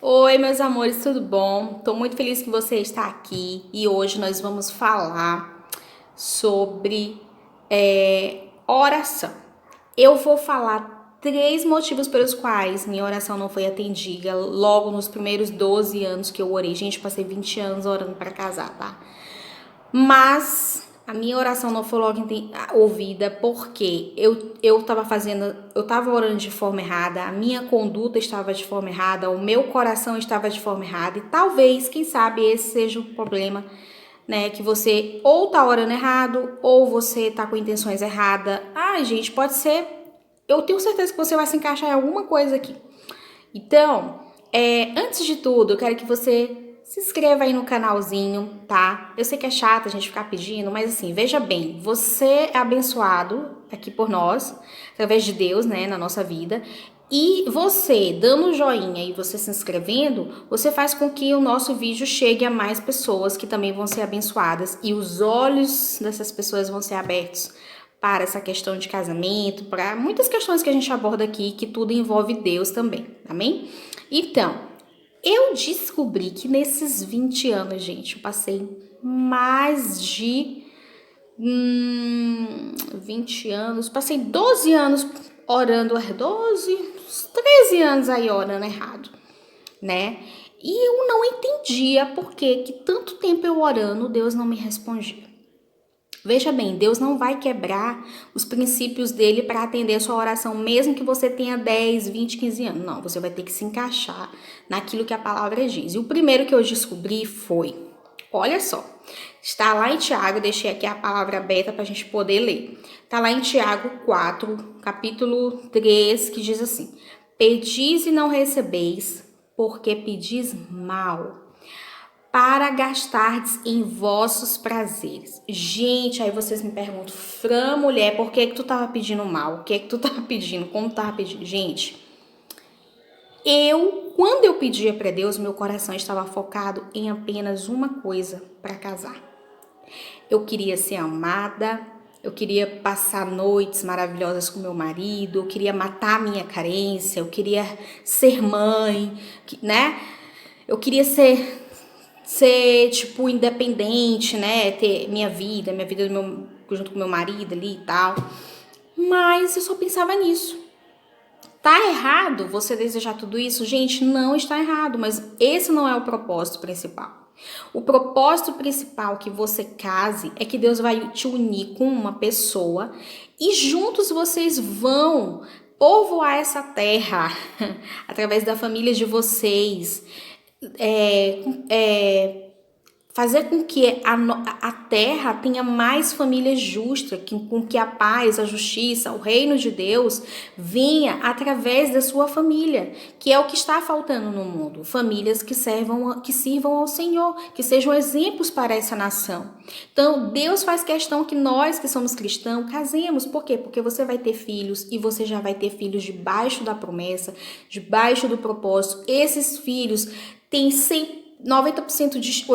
Oi, meus amores, tudo bom? Tô muito feliz que você está aqui e hoje nós vamos falar sobre oração. Eu vou falar três motivos pelos quais minha oração não foi atendida logo nos primeiros 12 anos que eu orei. Gente, eu passei 20 anos orando para casar, tá? Mas a minha oração não foi logo ouvida porque eu tava orando de forma errada, a minha conduta estava de forma errada, o meu coração estava de forma errada e talvez, quem sabe, esse seja o problema, né? Que você ou tá orando errado ou você tá com intenções erradas. Ai, gente, pode ser. Eu tenho certeza que você vai se encaixar em alguma coisa aqui. Então, antes de tudo, eu quero que você se inscreva aí no canalzinho, tá? Eu sei que é chato a gente ficar pedindo, mas assim, veja bem, você é abençoado aqui por nós, através de Deus, né, na nossa vida. E você, dando um joinha e você se inscrevendo, você faz com que o nosso vídeo chegue a mais pessoas que também vão ser abençoadas e os olhos dessas pessoas vão ser abertos para essa questão de casamento, para muitas questões que a gente aborda aqui, que tudo envolve Deus também, amém? Então, eu descobri que nesses 20 anos, gente, eu passei mais de 20 anos, passei 12 anos orando, 12, 13 anos aí orando errado, né? E eu não entendia por que tanto tempo eu orando, Deus não me respondia. Veja bem, Deus não vai quebrar os princípios dele para atender a sua oração, mesmo que você tenha 10, 20, 15 anos. Não, você vai ter que se encaixar naquilo que a palavra diz. E o primeiro que eu descobri foi, olha só, está lá em Tiago, deixei aqui a palavra aberta para a gente poder ler. Está lá em Tiago 4, capítulo 3, que diz assim: Pedis e não recebeis, porque pedis mal, para gastardes em vossos prazeres. Gente, aí vocês me perguntam, Fran, mulher, por que tu tava pedindo mal? O que tu tava pedindo? Como tu tava pedindo? Gente, quando eu pedia para Deus, meu coração estava focado em apenas uma coisa para casar. Eu queria ser amada, eu queria passar noites maravilhosas com meu marido, eu queria matar minha carência, eu queria ser mãe, né? Eu queria ser tipo independente, né? Ter minha vida junto com meu marido ali e tal. Mas eu só pensava nisso. Tá errado você desejar tudo isso? Gente, não está errado, mas esse não é o propósito principal. O propósito principal que você case é que Deus vai te unir com uma pessoa e juntos vocês vão povoar essa terra através da família de vocês. É, é, Fazer com que a terra tenha mais famílias justas, com que a paz, a justiça, o reino de Deus venha através da sua família, que é o que está faltando no mundo. Famílias que sirvam ao Senhor, que sejam exemplos para essa nação. Então, Deus faz questão que nós que somos cristãos casemos. Por quê? Porque você vai ter filhos e você já vai ter filhos debaixo da promessa, debaixo do propósito. Esses filhos têm 90% de,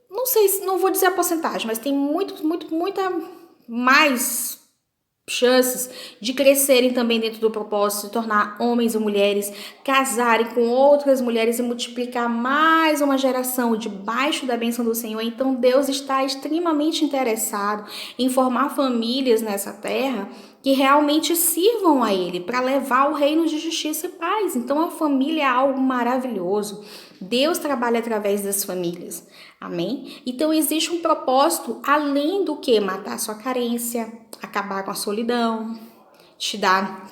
não sei, não vou dizer a porcentagem, mas tem muita mais chances de crescerem também dentro do propósito, se tornar homens e mulheres, casarem com outras mulheres e multiplicar mais uma geração debaixo da bênção do Senhor. Então Deus está extremamente interessado em formar famílias nessa terra que realmente sirvam a Ele para levar o reino de justiça e paz. Então a família é algo maravilhoso. Deus trabalha através das famílias. Amém? Então existe um propósito além do que matar sua carência, acabar com a solidão, te dar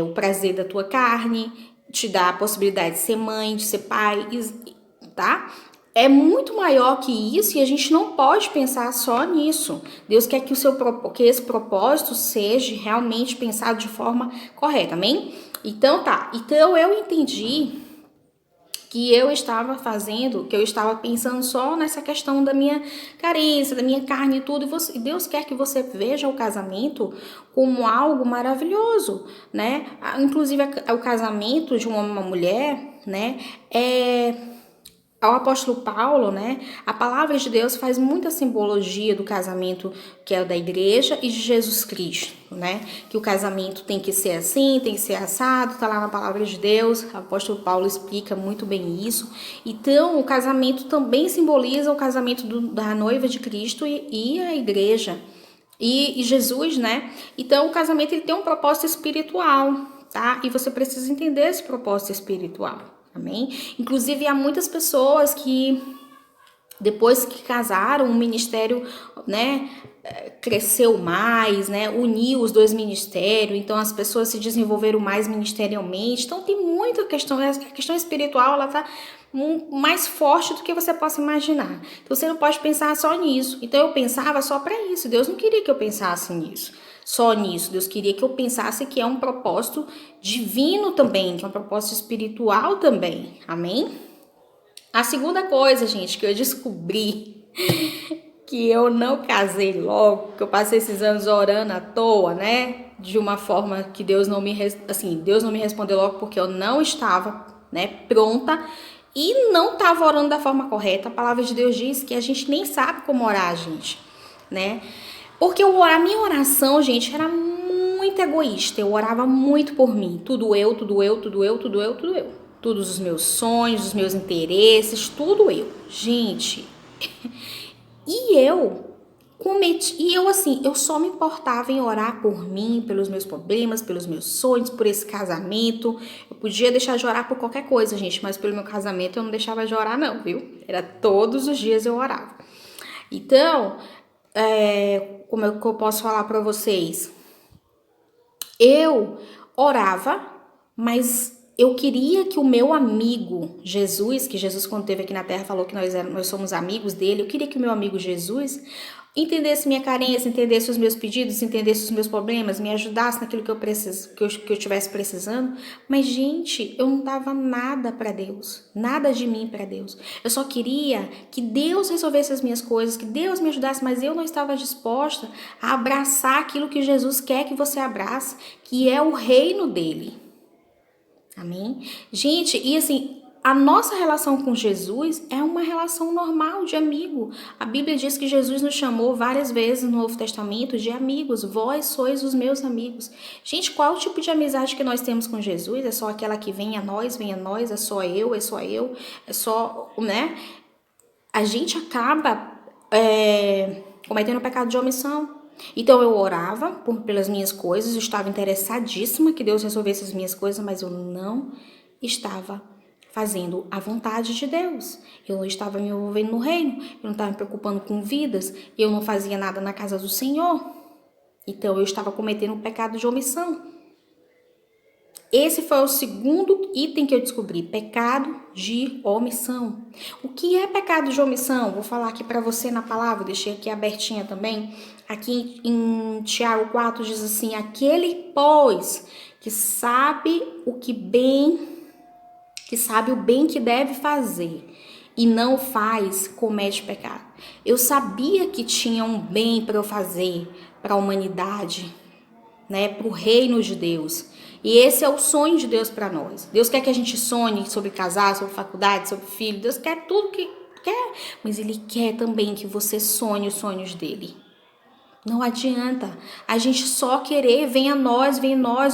o prazer da tua carne, te dar a possibilidade de ser mãe, de ser pai, tá? É muito maior que isso e a gente não pode pensar só nisso. Deus quer que esse propósito seja realmente pensado de forma correta, amém? Então tá. Então eu entendi que eu estava fazendo, que eu estava pensando só nessa questão da minha carência, da minha carne e tudo. E Deus quer que você veja o casamento como algo maravilhoso, né? Inclusive o casamento de um homem e uma mulher, né? ao apóstolo Paulo, né, a palavra de Deus faz muita simbologia do casamento que é o da igreja e de Jesus Cristo, né? Que o casamento tem que ser assim, tem que ser assado, tá lá na palavra de Deus. O apóstolo Paulo explica muito bem isso. Então, o casamento também simboliza o casamento da noiva de Cristo e a igreja. E Jesus, né? Então, o casamento ele tem um propósito espiritual, tá? E você precisa entender esse propósito espiritual. Amém? Inclusive, há muitas pessoas que, depois que casaram, o ministério, né, cresceu mais, né, uniu os dois ministérios, então as pessoas se desenvolveram mais ministerialmente. Então, tem muita questão, a questão espiritual, ela tá mais forte do que você possa imaginar. Então, você não pode pensar só nisso. Então, eu pensava só para isso. Deus não queria que eu pensasse nisso. Só nisso. Deus queria que eu pensasse que é um propósito divino também, que é um propósito espiritual também. Amém? A segunda coisa, gente, que eu descobri que eu não casei logo, que eu passei esses anos orando à toa, né? De uma forma que Deus não me respondeu logo porque eu não estava, né, pronta e não estava orando da forma correta. A palavra de Deus diz que a gente nem sabe como orar, gente, né? Porque a minha oração, gente, era muito egoísta. Eu orava muito por mim. Tudo eu, tudo eu, tudo eu, tudo eu, tudo eu. Todos os meus sonhos, os meus interesses, tudo eu. Gente, eu só me importava em orar por mim, pelos meus problemas, pelos meus sonhos, por esse casamento. Eu podia deixar de orar por qualquer coisa, gente, mas pelo meu casamento eu não deixava de orar não, viu? Era todos os dias eu orava. Então, como é que eu posso falar para vocês? Eu orava, mas eu queria que o meu amigo Jesus, que Jesus quando esteve aqui na terra falou que nós somos amigos dele, eu queria que o meu amigo Jesus entendesse minha carência, entendesse os meus pedidos, entendesse os meus problemas, me ajudasse naquilo que eu estivesse precisando. Mas, gente, eu não dava nada para Deus, nada de mim para Deus. Eu só queria que Deus resolvesse as minhas coisas, que Deus me ajudasse, mas eu não estava disposta a abraçar aquilo que Jesus quer que você abrace, que é o reino dele. Amém? Gente, e assim, a nossa relação com Jesus é uma relação normal de amigo. A Bíblia diz que Jesus nos chamou várias vezes no Novo Testamento de amigos. Vós sois os meus amigos. Gente, qual o tipo de amizade que nós temos com Jesus? É só aquela que vem a nós, é só eu, é só, né? A gente acaba cometendo o pecado de omissão. Então eu orava pelas minhas coisas, eu estava interessadíssima que Deus resolvesse as minhas coisas, mas eu não estava fazendo a vontade de Deus. Eu não estava me envolvendo no reino, eu não estava me preocupando com vidas, eu não fazia nada na casa do Senhor. Então eu estava cometendo o pecado de omissão. Esse foi o segundo item que eu descobri, pecado de omissão. O que é pecado de omissão? Vou falar aqui para você na palavra, deixei aqui abertinha também. Aqui em Tiago 4 diz assim, aquele, pois, que sabe o bem que deve fazer e não faz, comete pecado. Eu sabia que tinha um bem para eu fazer para a humanidade, né, para o reino de Deus. E esse é o sonho de Deus para nós. Deus quer que a gente sonhe sobre casar, sobre faculdade, sobre filho. Deus quer tudo que quer, mas Ele quer também que você sonhe os sonhos dele. Não adianta a gente só querer, venha nós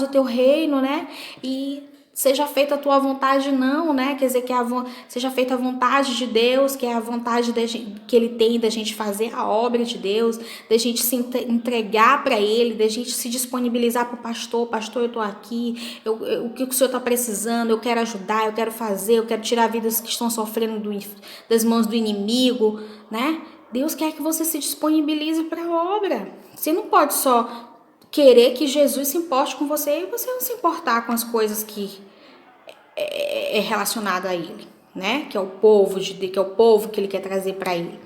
o teu reino, né? E seja feita a tua vontade, não, né? Quer dizer, seja feita a vontade de Deus, que é a vontade que Ele tem da gente fazer a obra de Deus, da gente se entregar para Ele, da gente se disponibilizar para o pastor, eu tô aqui, o que o Senhor está precisando, eu quero ajudar, eu quero fazer, eu quero tirar vidas que estão sofrendo das mãos do inimigo, né? Deus quer que você se disponibilize para a obra. Você não pode só querer que Jesus se importe com você e você não se importar com as coisas que é relacionado a Ele, né? Que é o povo que é o povo que Ele quer trazer para Ele.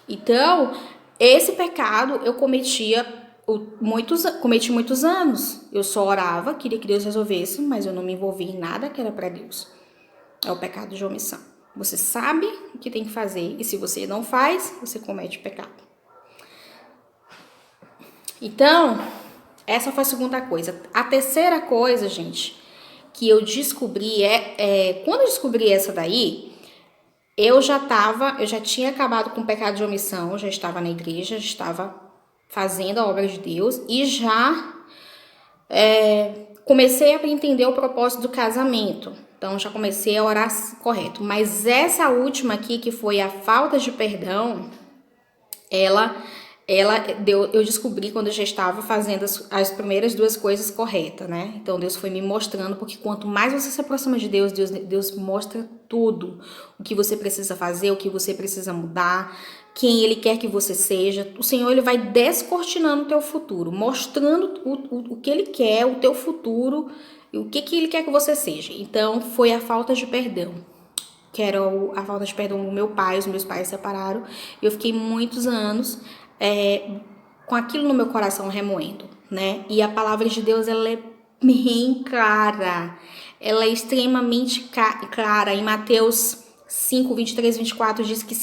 Então, esse pecado eu cometi muitos anos. Eu só orava, queria que Deus resolvesse, mas eu não me envolvia em nada que era para Deus. É o pecado de omissão. Você sabe o que tem que fazer e se você não faz, você comete pecado. Então, essa foi a segunda coisa. A terceira coisa, gente, que eu descobri quando eu descobri essa daí, eu já tinha acabado com o pecado de omissão, já estava na igreja, já estava fazendo a obra de Deus e já comecei a entender o propósito do casamento. Então, já comecei a orar correto. Mas essa última aqui, que foi a falta de perdão, eu descobri quando eu já estava fazendo as primeiras duas coisas corretas, né? Então Deus foi me mostrando, porque quanto mais você se aproxima de Deus, Deus mostra tudo. O que você precisa fazer, o que você precisa mudar, quem Ele quer que você seja. O Senhor, Ele vai descortinando o teu futuro, mostrando o que Ele quer, o teu futuro, e o que Ele quer que você seja. Então, foi a falta de perdão, que era a falta de perdão do meu pai. Os meus pais se separaram, e eu fiquei muitos anos com aquilo no meu coração remoendo, né? E a palavra de Deus, ela é bem clara, ela é extremamente clara. Em Mateus 5, 23, 24 diz que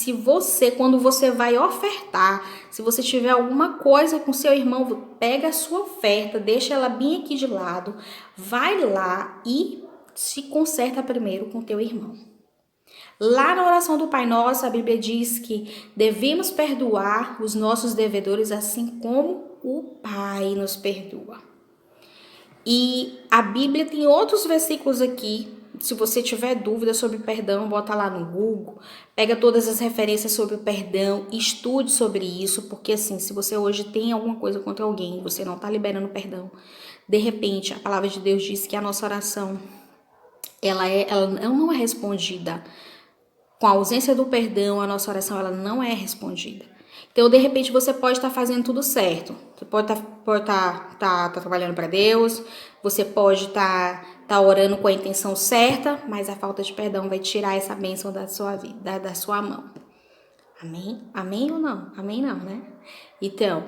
quando você vai ofertar, se você tiver alguma coisa com seu irmão, pega a sua oferta, deixa ela bem aqui de lado, vai lá e se conserta primeiro com teu irmão. Lá na oração do Pai Nosso, a Bíblia diz que devemos perdoar os nossos devedores assim como o Pai nos perdoa. E a Bíblia tem outros versículos aqui. Se você tiver dúvida sobre perdão, bota lá no Google, pega todas as referências sobre o perdão, estude sobre isso, porque assim, se você hoje tem alguma coisa contra alguém, você não está liberando perdão, de repente a palavra de Deus diz que a nossa oração, ela não é respondida. Com a ausência do perdão, a nossa oração ela não é respondida. Então, de repente, você pode estar fazendo tudo certo. Você pode estar trabalhando para Deus, você pode estar orando com a intenção certa, mas a falta de perdão vai tirar essa bênção da sua vida, da sua mão. Amém? Amém ou não? Amém não, né? Então,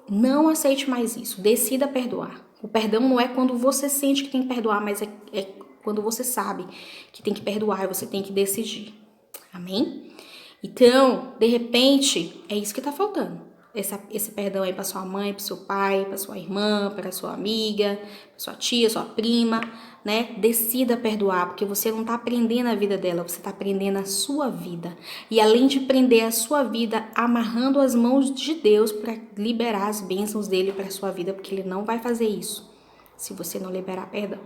não aceite mais isso. Decida perdoar. O perdão não é quando você sente que tem que perdoar, mas é quando você sabe que tem que perdoar e você tem que decidir. Amém? Então, de repente, é isso que tá faltando. Esse perdão aí pra sua mãe, pro seu pai, pra sua irmã, pra sua amiga, pra sua tia, sua prima, né? Decida perdoar, porque você não tá aprendendo a vida dela, você tá aprendendo a sua vida. E além de prender a sua vida, amarrando as mãos de Deus para liberar as bênçãos dele pra sua vida, porque ele não vai fazer isso se você não liberar perdão.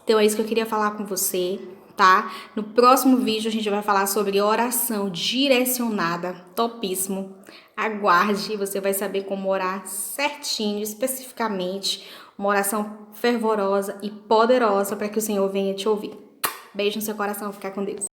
Então é isso que eu queria falar com você, tá? No próximo vídeo a gente vai falar sobre oração direcionada, topíssimo. Aguarde, você vai saber como orar certinho, especificamente, uma oração fervorosa e poderosa para que o Senhor venha te ouvir. Beijo no seu coração, ficar com Deus.